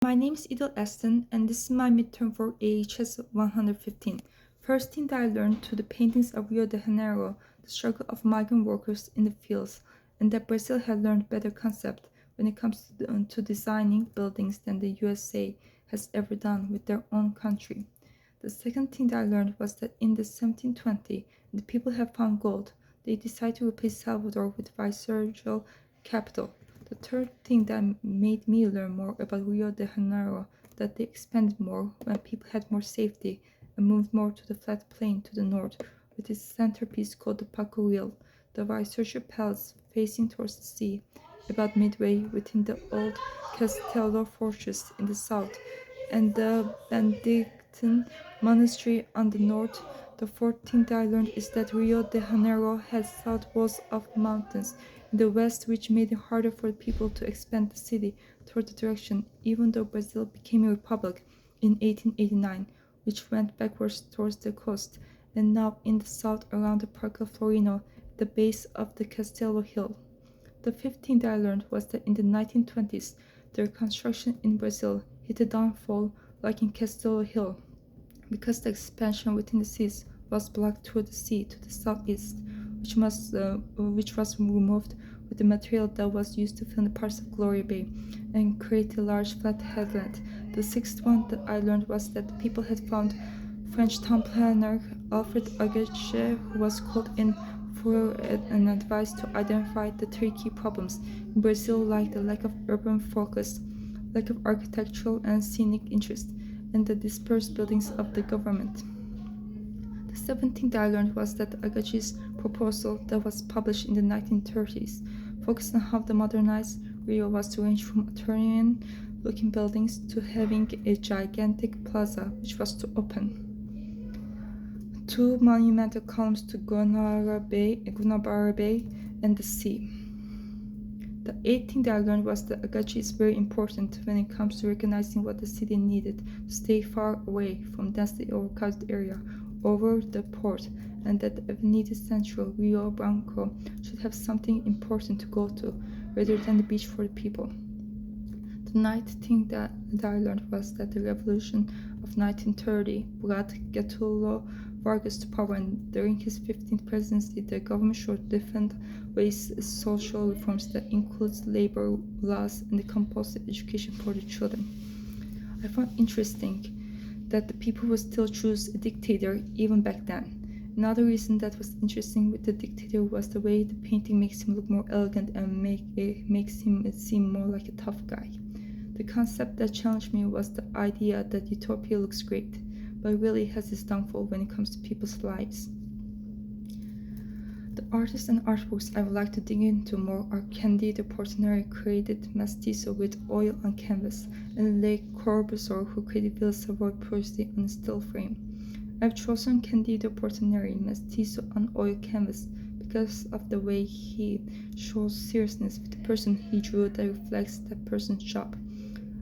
My name is Idil Aston, and this is my midterm for AHS 115. First thing that I learned through the paintings of Rio de Janeiro, the struggle of migrant workers in the fields, and that Brazil had learned better concept when it comes to designing buildings than the USA has ever done with their own country. The second thing that I learned was that in the 1720, the people have found gold. They decided to replace Salvador with viceregal capital. The third thing that made me learn more about Rio de Janeiro that they expanded more when people had more safety and moved more to the flat plain to the north, with its centerpiece called the Paco, the viceregal palace facing towards the sea, about midway within the old Castello fortress in the south, and the Benedictine monastery on the north. The fourth thing that I learned is that Rio de Janeiro has south walls of mountains in the west, which made it harder for the people to expand the city toward the direction, even though Brazil became a republic in 1889, which went backwards towards the coast, and now in the south around the Parque Florino, the base of the Castelo Hill. The fifth thing that I learned was that in the 1920s, the reconstruction in Brazil hit a downfall like in Castelo Hill, because the expansion within the seas was blocked toward the sea to the southeast, which was removed with the material that was used to fill the parts of Gloria Bay and create a large flat headland. The sixth one that I learned was that the people had found French town planner Alfred Agache, who was called in for an advice to identify the three key problems in Brazil, like the lack of urban focus, lack of architectural and scenic interest, and the dispersed buildings of the government. The seventh thing that I learned was that Agachi's proposal that was published in the 1930s focused on how the modernized Rio was to range from Arthurian-looking buildings to having a gigantic plaza which was to open. Two monumental columns to Guanabara Bay, and the sea. The eighth thing that I learned was that Agachi is very important when it comes to recognizing what the city needed to stay far away from densely overcrowded area over the port, and that the Avenida Central Rio Branco should have something important to go to rather than the beach for the people. The ninth thing that I learned was that the revolution of 1930 brought Getúlio Vargas to power, and during his 15th presidency, the government showed different ways social reforms that includes labor laws and the compulsory education for the children. I found interesting that the people would still choose a dictator even back then. Another reason that was interesting with the dictator was the way the painting makes him look more elegant and makes him seem more like a tough guy. The concept that challenged me was the idea that utopia looks great, but really has its downfall when it comes to people's lives. The artists and artworks I would like to dig into more are Candido Portinari, who created Mestizo with oil on canvas, and Le Corbusier, who created Villa Savoy Prosti on a still frame. I've chosen Candido Portinari Mestizo on oil canvas because of the way he shows seriousness with the person he drew that reflects that person's job.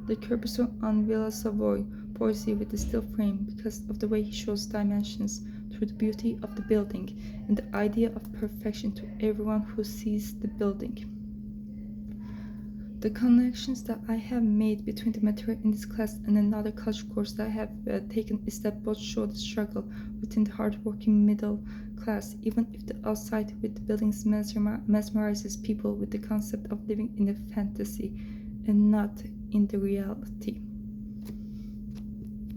Le Corbusier on Villa Savoy Poesy with the still frame because of the way he shows dimensions through the beauty of the building and the idea of perfection to everyone who sees the building. The connections that I have made between the material in this class and another culture course that I have taken is that both show the struggle within the hardworking middle class, even if the outside with the buildings mesmerizes people with the concept of living in a fantasy and not in the reality.